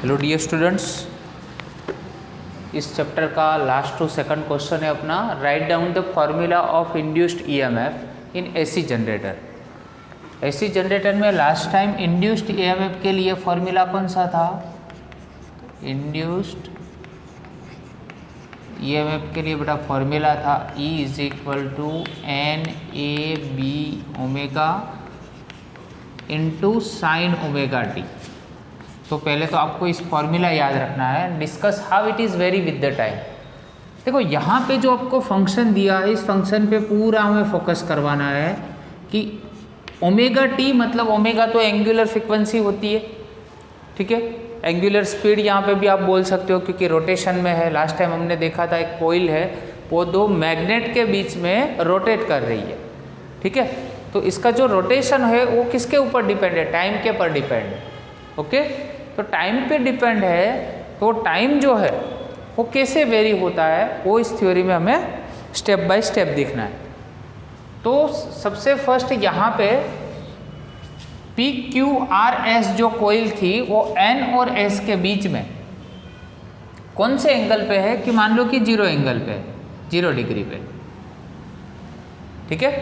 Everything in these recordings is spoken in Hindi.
हेलो डियर स्टूडेंट्स, इस चैप्टर का लास्ट टू सेकंड क्वेश्चन है अपना, write down the formula of induced EMF in AC generator. AC generator में लास्ट टाइम इंड्यूस्ड ईएमएफ के लिए फॉर्मूला कौन सा था? इंड्यूस्ड ईएमएफ के लिए बेटा फॉर्मूला था E is equal to N A B omega into sine omega T. तो पहले तो आपको इस फॉर्मूला याद रखना है, discuss how it is vary with the time. देखो यहाँ पे जो आपको फंक्शन दिया है, इस फंक्शन पे पूरा हमें फोकस करवाना है कि ओमेगा टी मतलब ओमेगा तो एंगुलर फ्रिक्वेंसी होती है, ठीक है। एंगुलर स्पीड यहाँ पे भी आप बोल सकते हो क्योंकि रोटेशन में है। लास्ट टाइम हमने देखा था एक कोइल है, वो दो मैग्नेट के बीच में रोटेट कर रही है, ठीक है। तो इसका जो रोटेशन है वो किसके ऊपर डिपेंड है? टाइम के ऊपर डिपेंड है, ओके। तो टाइम पे डिपेंड है, तो टाइम जो है वो कैसे वेरी होता है वो इस थ्योरी में हमें स्टेप बाय स्टेप देखना है। तो सबसे फर्स्ट यहाँ पे पी क्यू आर एस जो कोइल थी वो एन और एस के बीच में कौन से एंगल पे है कि मान लो कि 0 एंगल पे, 0 डिग्री पे, ठीक है।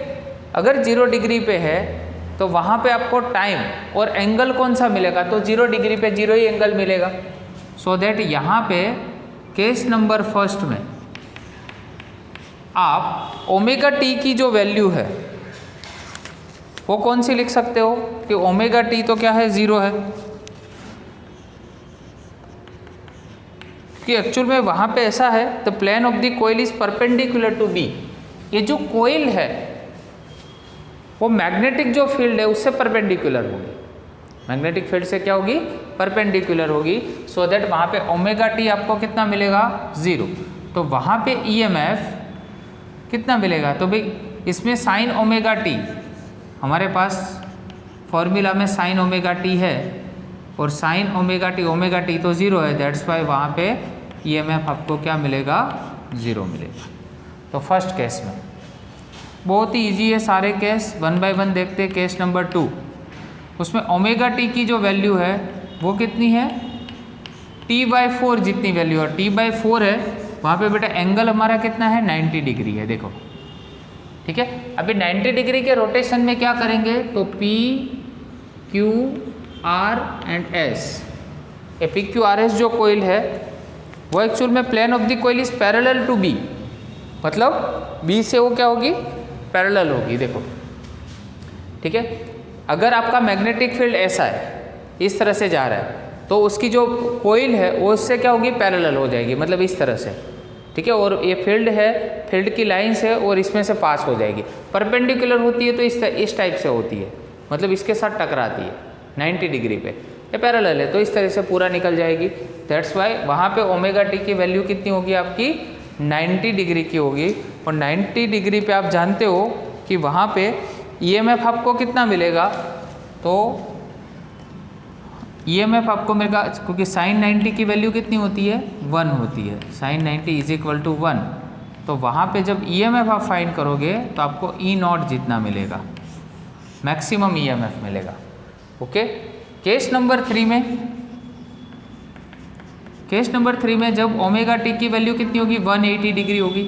अगर 0 डिग्री पे है तो वहाँ पे आपको टाइम और एंगल कौन सा मिलेगा? तो 0 डिग्री पे 0 ही एंगल मिलेगा। सो दैट यहाँ पे केस नंबर फर्स्ट में आप ओमेगा टी की जो वैल्यू है वो कौन सी लिख सकते हो कि ओमेगा टी तो क्या है? 0 है, कि एक्चुअल में वहाँ पे ऐसा है the plane of the coil is perpendicular to B. ये जो कोइल है वो मैग्नेटिक जो फील्ड है उससे परपेंडिकुलर होगी, मैग्नेटिक फील्ड से क्या होगी? परपेंडिकुलर होगी। सो दैट वहाँ पे ओमेगा टी आपको कितना मिलेगा? 0। तो वहाँ पे ईएमएफ कितना मिलेगा? तो भाई इसमें साइन ओमेगा टी, हमारे पास फॉर्मूला में साइन ओमेगा टी है और साइन ओमेगा टी तो 0 है, दैट्स वाई वहाँ पे ईएमएफ आपको क्या मिलेगा? 0 मिलेगा। तो फर्स्ट केस में बहुत ही इजी है सारे केस, 1 बाय 1 देखते हैं। केस नंबर 2, उसमें ओमेगा टी की जो वैल्यू है वो कितनी है? T/4 जितनी वैल्यू है, T/4 है। वहाँ पे बेटा एंगल हमारा कितना है? 90 डिग्री है, देखो, ठीक है। अभी 90 डिग्री के रोटेशन में क्या करेंगे? तो P, Q, R and S, ये PQRS जो कोइल है वो एक्चुअल में plane of the coil is parallel to B, मतलब B से वो क्या होगी? पैरेलल होगी, देखो, ठीक है। अगर आपका मैग्नेटिक फील्ड ऐसा है, इस तरह से जा रहा है, तो उसकी जो कोइल है वो इससे क्या होगी? पैरेलल हो जाएगी, मतलब इस तरह से, ठीक है। और ये फील्ड है, फील्ड की लाइंस है और इसमें से पास हो जाएगी। परपेंडिकुलर होती है तो इस टाइप से होती है, मतलब इसके साथ टकराती है 90 डिग्री पे। ये पैरेलल है तो इस तरह से पूरा निकल जाएगी। दैट्स वाई वहाँ पे ओमेगा टी की वैल्यू कितनी होगी? आपकी 90 डिग्री की होगी। और 90 डिग्री पे आप जानते हो कि वहाँ पे ईएमएफ आपको कितना मिलेगा? तो ईएमएफ आपको मिलेगा, क्योंकि साइन 90 की वैल्यू कितनी होती है? 1 होती है। Sine 90 is equal to 1। तो वहाँ पे जब ईएमएफ आप फाइंड करोगे तो आपको E0 जितना मिलेगा, मैक्सिमम ईएमएफ मिलेगा, ओके। केस नंबर 3 में जब ओमेगा टी की वैल्यू कितनी होगी? 180 डिग्री होगी।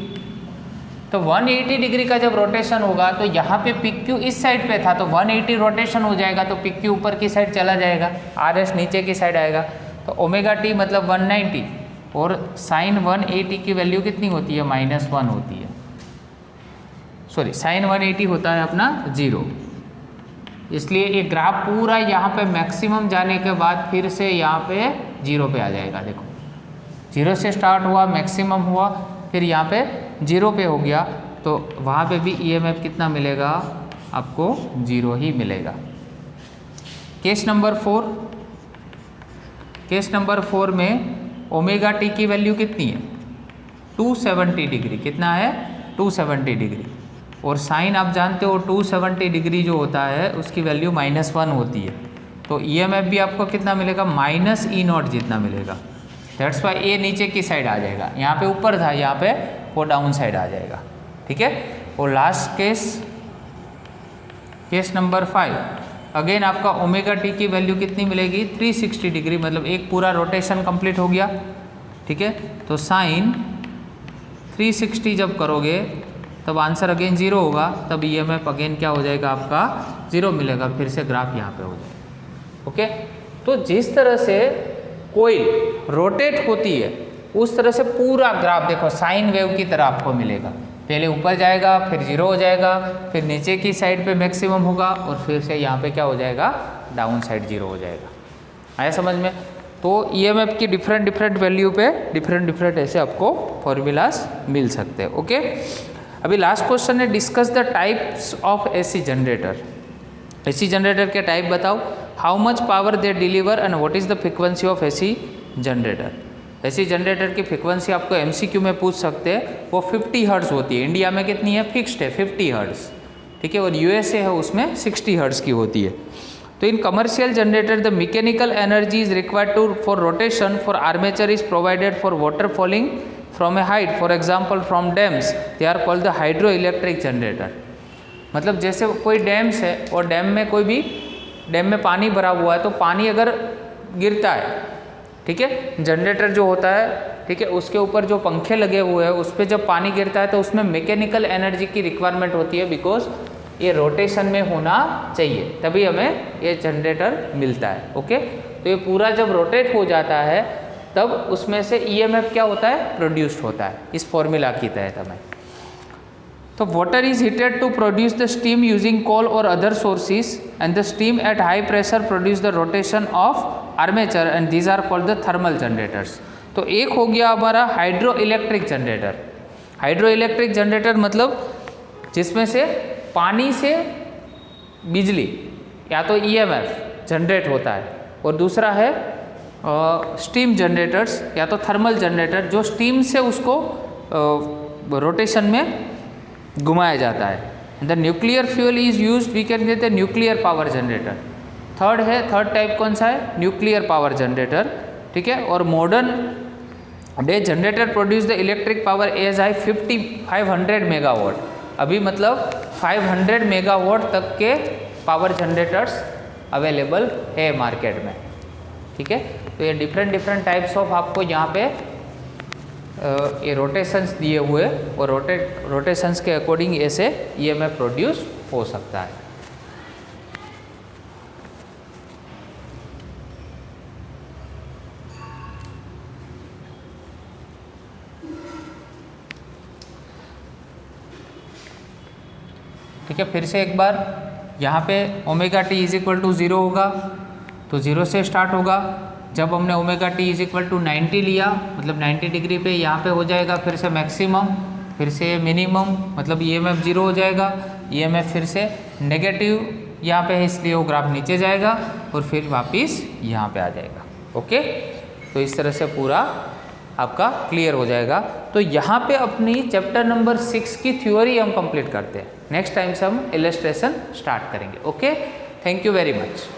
तो 180 डिग्री का जब रोटेशन होगा तो यहाँ पे PQ इस साइड पे था, तो 180 रोटेशन हो जाएगा तो PQ ऊपर की साइड चला जाएगा, RS नीचे की साइड आएगा। तो ओमेगा टी मतलब 190 और साइन 180 की वैल्यू कितनी होती है? -1 होती है। सॉरी, साइन 180 होता है अपना 0। इसलिए ये ग्राफ पूरा यहाँ पे मैक्सिमम जाने के बाद फिर से यहाँ पे 0 पे आ जाएगा। देखो, 0 से स्टार्ट हुआ, मैक्सिमम हुआ, फिर यहाँ पे 0 पे हो गया, तो वहाँ पे भी ईएमएफ कितना मिलेगा? आपको 0 ही मिलेगा। केस नंबर 4 में ओमेगा टी की वैल्यू कितनी है? 270 डिग्री। कितना है? 270 डिग्री। और साइन आप जानते हो 270 डिग्री जो होता है उसकी वैल्यू -1 होती है। तो ईएमएफ भी आपको कितना मिलेगा? -E0 जितना मिलेगा। दैट्स वाई ये नीचे की साइड आ जाएगा, यहाँ पे ऊपर था, यहाँ पे वो डाउन साइड आ जाएगा, ठीक है। और लास्ट केस नंबर 5, अगेन आपका ओमेगा टी की वैल्यू कितनी मिलेगी 360 डिग्री, मतलब एक पूरा रोटेशन कंप्लीट हो गया। ठीक है, तो साइन 360 जब करोगे तब आंसर अगेन 0 होगा, तब ईएमएफ अगेन क्या हो जाएगा आपका 0 मिलेगा, फिर से ग्राफ यहाँ पे हो जाएगा। ओके, तो जिस तरह से कोईल रोटेट होती है उस तरह से पूरा ग्राफ देखो साइन वेव की तरह आपको मिलेगा। पहले ऊपर जाएगा, फिर 0 हो जाएगा, फिर नीचे की साइड पे मैक्सिमम होगा और फिर से यहाँ पे क्या हो जाएगा डाउन साइड 0 हो जाएगा। आया समझ में? तो ईएमएफ की डिफरेंट वैल्यू पे डिफरेंट ऐसे आपको फॉर्मूलाज मिल सकते हैं। ओके, अभी लास्ट क्वेश्चन है discuss the types of AC generator. AC generator के टाइप बताओ, how much power they deliver and what is the frequency of AC generator. AC generator की फ्रिक्वेंसी आपको एमसीक्यू में पूछ सकते हैं, वो 50 हर्ट्ज़ होती है। इंडिया में कितनी है? फिक्स्ड है 50 हर्ट्ज़। ठीक है, और यूएसए है उसमें 60 हर्ट्ज़ की होती है। तो in commercial generator the mechanical energy is required to for rotation for armature is provided for water falling from a height, for example from dams, they are called the hydro electric generator. मतलब जैसे कोई डैम्स है और डैम में कोई भी डैम में पानी भरा हुआ है, तो पानी अगर गिरता है, ठीक है, जनरेटर जो होता है, ठीक है, उसके ऊपर जो पंखे लगे हुए हैं उस पर जब पानी गिरता है तो उसमें मैकेनिकल एनर्जी की रिक्वायरमेंट होती है, बिकॉज ये रोटेशन में होना चाहिए, तभी हमें ये जनरेटर मिलता है। ओके, तो ये पूरा जब रोटेट हो जाता है तब उसमें से ईएमएफ क्या होता है? प्रोड्यूस्ड होता है, इस फॉर्मूला की तहत हमें। तो water is heated to produce the steam using coal और other sources and the steam at high pressure produce the rotation of armature and these are called the thermal generators. तो एक हो गया हमारा hydro electric generator. Hydro electric generator मतलब जिसमें से पानी से बिजली या तो ईएमएफ जनरेट होता है, और दूसरा है स्टीम जनरेटर्स या तो थर्मल जनरेटर, जो स्टीम से उसको रोटेशन में घुमाया जाता है। The nuclear fuel is used, we can get the nuclear power generator. Third type कौन सा है? Nuclear power generator. ठीक है, और modern day generator produce the electric power as high 500 megawatt. अभी मतलब 500 मेगावाट तक के पावर जनरेटर्स अवेलेबल है मार्केट में। ठीक है, तो ये डिफरेंट टाइप्स ऑफ आपको यहाँ पे ये रोटेशंस दिए हुए, और रोटेशंस के अकॉर्डिंग ऐसे ईएमएफ प्रोड्यूस हो सकता है। ठीक है, फिर से एक बार यहाँ पे omega T is equal to 0 होगा, तो 0 से स्टार्ट होगा। जब हमने omega T is equal to 90 लिया, मतलब 90 डिग्री पे यहाँ पे हो जाएगा फिर से मैक्सिमम, फिर से मिनिमम, मतलब ईएमएफ 0 हो जाएगा। ईएमएफ फिर से नेगेटिव यहाँ पे है, इसलिए वो ग्राफ नीचे जाएगा और फिर वापस यहाँ पे आ जाएगा। ओके, तो इस तरह से पूरा आपका क्लियर हो जाएगा। तो यहाँ पे अपनी चैप्टर नंबर 6 की थ्योरी हम कंप्लीट करते हैं। नेक्स्ट टाइम से हम इलस्ट्रेशन स्टार्ट करेंगे। Okay, thank you very much.